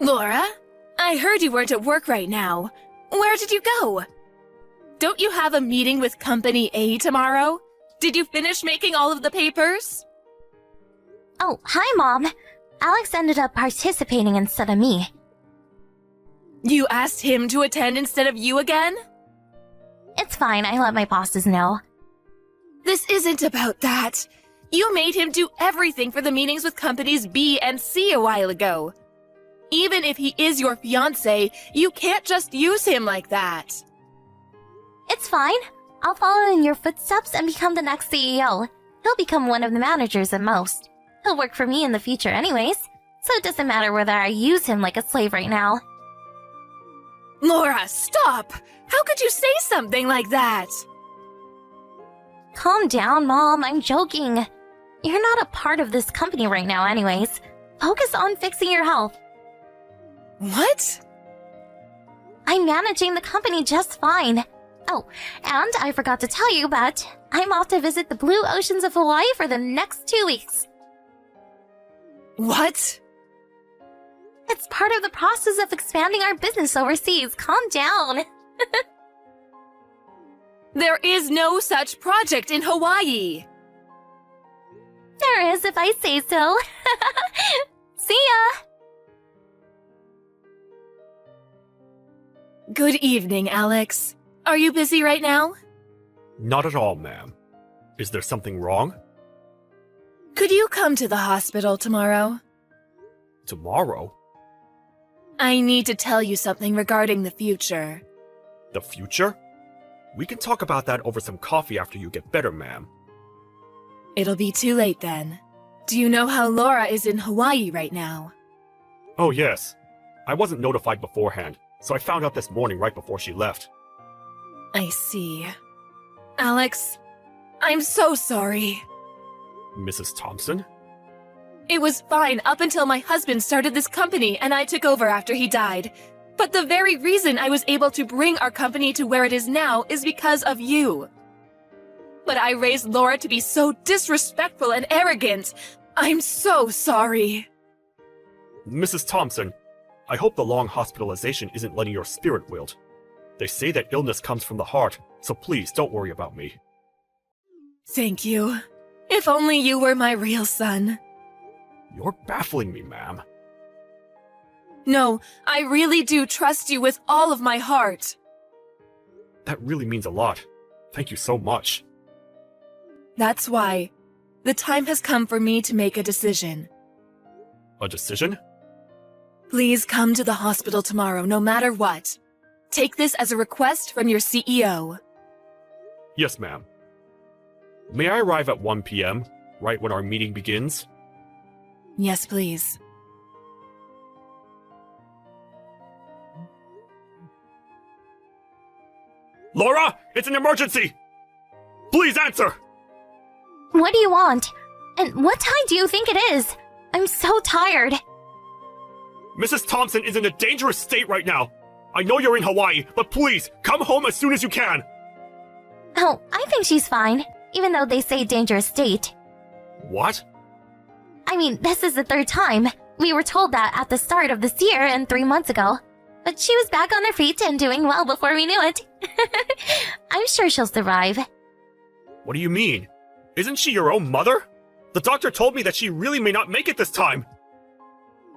Laura, I heard you weren't at work right now. Where did you go? Don't you have a meeting with Company A tomorrow? Did you finish making all of the papers? Oh, hi, Mom. Alex ended up participating instead of me. You asked him to attend instead of you again? It's fine, I let my bosses know. This isn't about that. You made him do everything for the meetings with companies B and C a while ago. Even if he is your fiancé, you can't just use him like that. It's fine. I'll follow in your footsteps and become the next CEO. He'll become one of the managers at most. He'll work for me in the future anyways, so it doesn't matter whether I use him like a slave right now. Laura, stop! How could you say something like that? Calm down, Mom. I'm joking. You're not a part of this company right now anyways. Focus on fixing your health. What? I'm managing the company just fine. Oh, and I forgot to tell you, but I'm off to visit the blue oceans of Hawaii for the next 2 weeks. What? It's part of the process of expanding our business overseas. Calm down. There is no such project in Hawaii. There is if I say so. See ya! Good evening, Alex. Are you busy right now? Not at all, ma'am. Is there something wrong? Could you come to the hospital tomorrow? Tomorrow? I need to tell you something regarding the future. The future? We can talk about that over some coffee after you get better, ma'am. It'll be too late then. Do you know how Laura is in Hawaii right now? Oh, yes. I wasn't notified beforehand, so I found out this morning right before she left. I see. Alex, I'm so sorry. Mrs. Thompson? It was fine up until my husband started this company and I took over after he died. But the very reason I was able to bring our company to where it is now is because of you. But I raised Laura to be so disrespectful and arrogant. I'm so sorry. Mrs. Thompson, I hope the long hospitalization isn't letting your spirit wilt. They say that illness comes from the heart, so please don't worry about me. Thank you. If only you were my real son. You're baffling me, ma'am. No, I really do trust you with all of my heart. That really means a lot. Thank you so much. That's why. The time has come for me to make a decision. A decision? Please come to the hospital tomorrow, no matter what. Take this as a request from your CEO. Yes, ma'am. May I arrive at 1 p.m., right when our meeting begins? Yes, please. Laura, it's an emergency! Please answer! What do you want? And what time do you think it is? I'm so tired. Mrs. Thompson is in a dangerous state right now. I know you're in Hawaii, but please, come home as soon as you can. Oh, I think she's fine, even though they say dangerous state. What? I mean, this is the 3rd time. We were told that at the start of this year and 3 months ago. But she was back on her feet and doing well before we knew it. I'm sure she'll survive. What do you mean? Isn't she your own mother? The doctor told me that she really may not make it this time.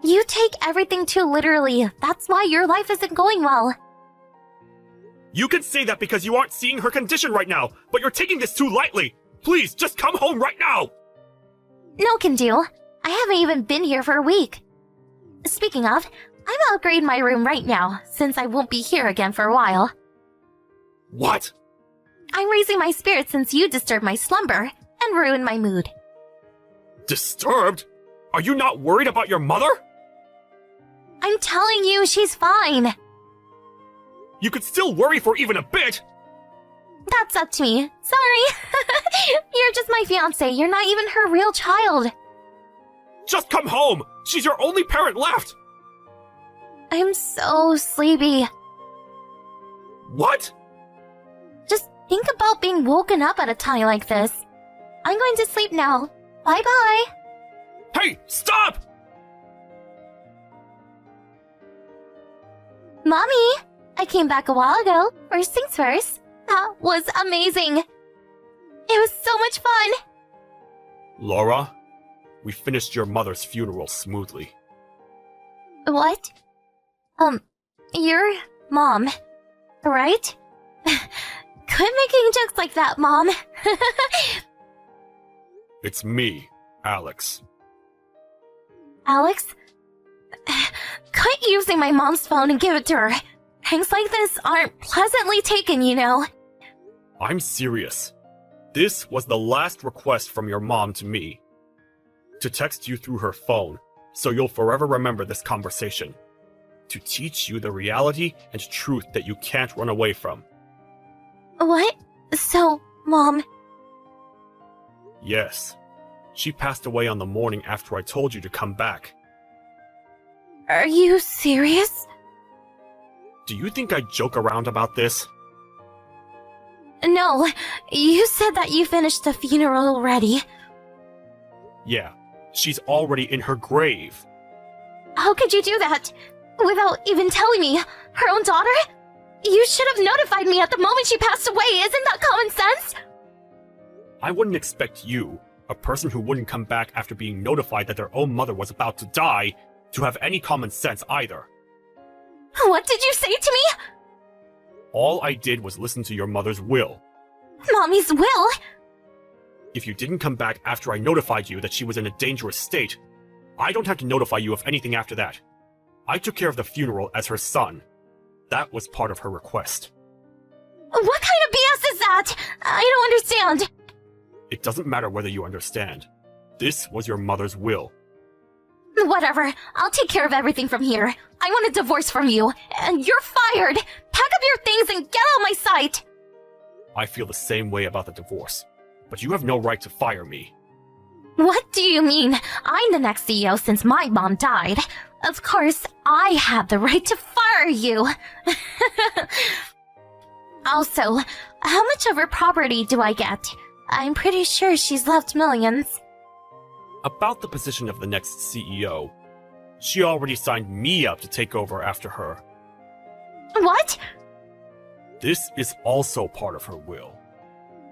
You take everything too literally. That's why your life isn't going well. You can say that because you aren't seeing her condition right now, but you're taking this too lightly. Please, just come home right now! No can do. I haven't even been here for a week. Speaking of, I'm upgrading my room right now, since I won't be here again for a while. What? I'm raising my spirits since you disturbed my slumber and ruined my mood. Disturbed? Are you not worried about your mother? I'm telling you, she's fine. You could still worry for even a bit! That's up to me. Sorry. You're just my fiancé. You're not even her real child. Just come home! She's your only parent left! I'm so sleepy. What? Just think about being woken up at a time like this. I'm going to sleep now. Bye-bye. Hey, stop! Mommy! I came back a while ago. First things first. That was amazing. It was so much fun. Laura, we finished your mother's funeral smoothly. What? Your mom, right? Quit making jokes like that, Mom. It's me, Alex. Alex? Quit using my mom's phone and give it to her. Things like this aren't pleasantly taken, you know. I'm serious. This was the last request from your mom to me. To text you through her phone, so you'll forever remember this conversation. To teach you the reality and truth that you can't run away from. What? So, Mom... Yes. She passed away on the morning after I told you to come back. Are you serious? Do you think I joke around about this? No, you said that you finished the funeral already. Yeah, she's already in her grave. How could you do that? Without even telling me? Her own daughter? You should have notified me at the moment she passed away, isn't that common sense? I wouldn't expect you, a person who wouldn't come back after being notified that their own mother was about to die, to have any common sense either. What did you say to me? All I did was listen to your mother's will. Mommy's will? If you didn't come back after I notified you that she was in a dangerous state, I don't have to notify you of anything after that. I took care of the funeral as her son. That was part of her request. What kind of BS is that? I don't understand. It doesn't matter whether you understand. This was your mother's will. Whatever. I'll take care of everything from here. I want a divorce from you, and you're fired. Pack up your things and get out of my sight. I feel the same way about the divorce, but you have no right to fire me. What do you mean? I'm the next CEO since my mom died. Of course, I have the right to fire you. Also, how much of her property do I get? I'm pretty sure she's left millions. About the position of the next CEO, she already signed me up to take over after her. What? This is also part of her will.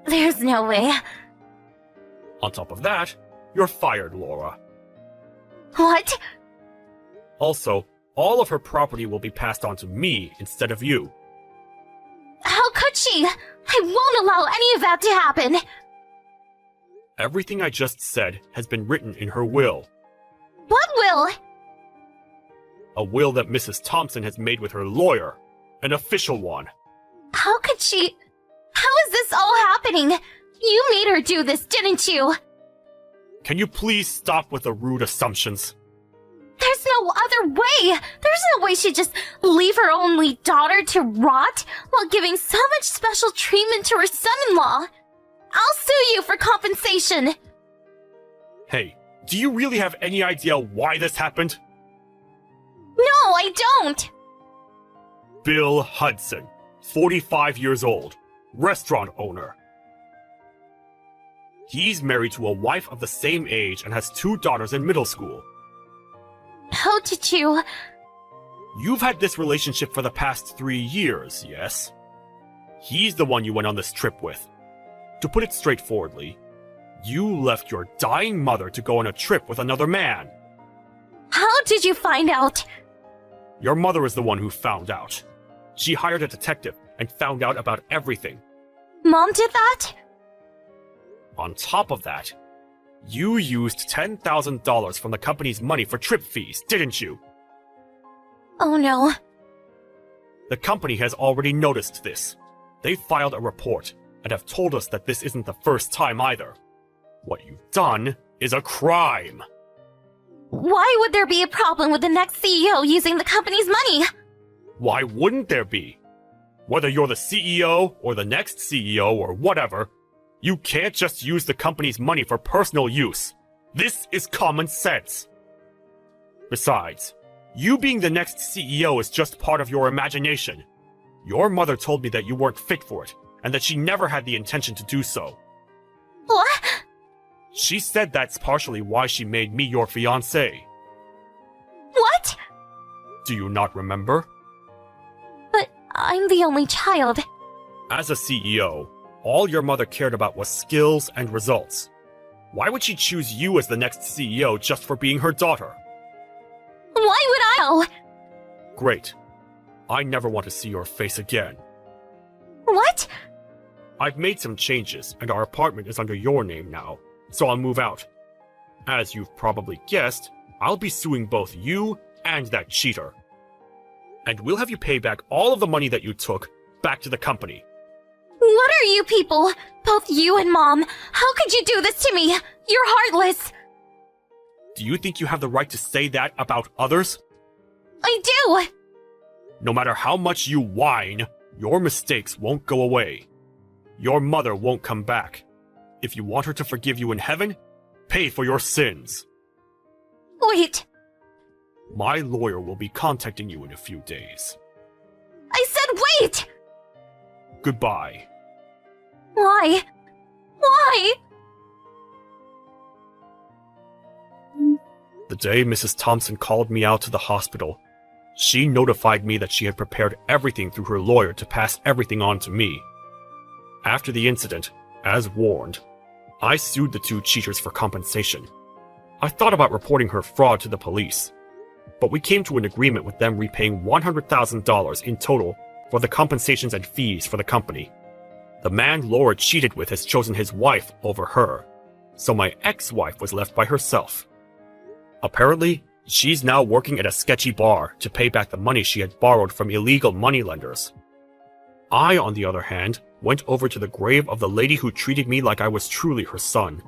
There's no way. On top of that, you're fired, Laura. What? Also, all of her property will be passed on to me instead of you. How could she? I won't allow any of that to happen. Everything I just said has been written in her will. What will? A will that Mrs. Thompson has made with her lawyer. An official one. How could she... How is this all happening? You made her do this, didn't you? Can you please stop with the rude assumptions? There's no other way! There's no way she'd just leave her only daughter to rot while giving so much special treatment to her son-in-law. I'll sue you for compensation! Hey, do you really have any idea why this happened? No, I don't! Bill Hudson, 45 years old, restaurant owner. He's married to a wife of the same age and has 2 daughters in middle school. How did you... You've had this relationship for the past 3 years, yes? He's the one you went on this trip with. To put it straightforwardly, you left your dying mother to go on a trip with another man. How did you find out? Your mother is the one who found out. She hired a detective and found out about everything. Mom did that? On top of that, you used $10,000 from the company's money for trip fees, didn't you? Oh no. The company has already noticed this. They filed a report and have told us that this isn't the first time either. What you've done is a crime. Why would there be a problem with the next CEO using the company's money? Why wouldn't there be? Whether you're the CEO or the next CEO or whatever, you can't just use the company's money for personal use. This is common sense. Besides, you being the next CEO is just part of your imagination. Your mother told me that you weren't fit for it, and that she never had the intention to do so. What? She said that's partially why she made me your fiancé. What? Do you not remember? I'm the only child. As a CEO, all your mother cared about was skills and results. Why would she choose you as the next CEO just for being her daughter? Why would I? Oh, Great. I never want to see your face again. what? I've made some changes, and our apartment is under your name now, so I'll move out. As you've probably guessed, I'll be suing both you and that cheater. And we'll have you pay back all of the money that you took back to the company. What are you people? Both you and Mom. How could you do this to me? You're heartless. Do you think you have the right to say that about others? I do. No matter how much you whine, your mistakes won't go away. Your mother won't come back. If you want her to forgive you in heaven, pay for your sins. Wait. My lawyer will be contacting you in a few days. I said wait. Goodbye. Why? Why? The day Mrs. Thompson called me out to the hospital, she notified me that she had prepared everything through her lawyer to pass everything on to me. After the incident, as warned, I sued the two cheaters for compensation. I thought about reporting her fraud to the police, but we came to an agreement with them repaying $100,000 in total for the compensations and fees for the company. The man Laura cheated with has chosen his wife over her, so my ex-wife was left by herself. Apparently, she's now working at a sketchy bar to pay back the money she had borrowed from illegal moneylenders. I, on the other hand, went over to the grave of the lady who treated me like I was truly her son,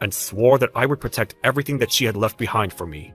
and swore that I would protect everything that she had left behind for me.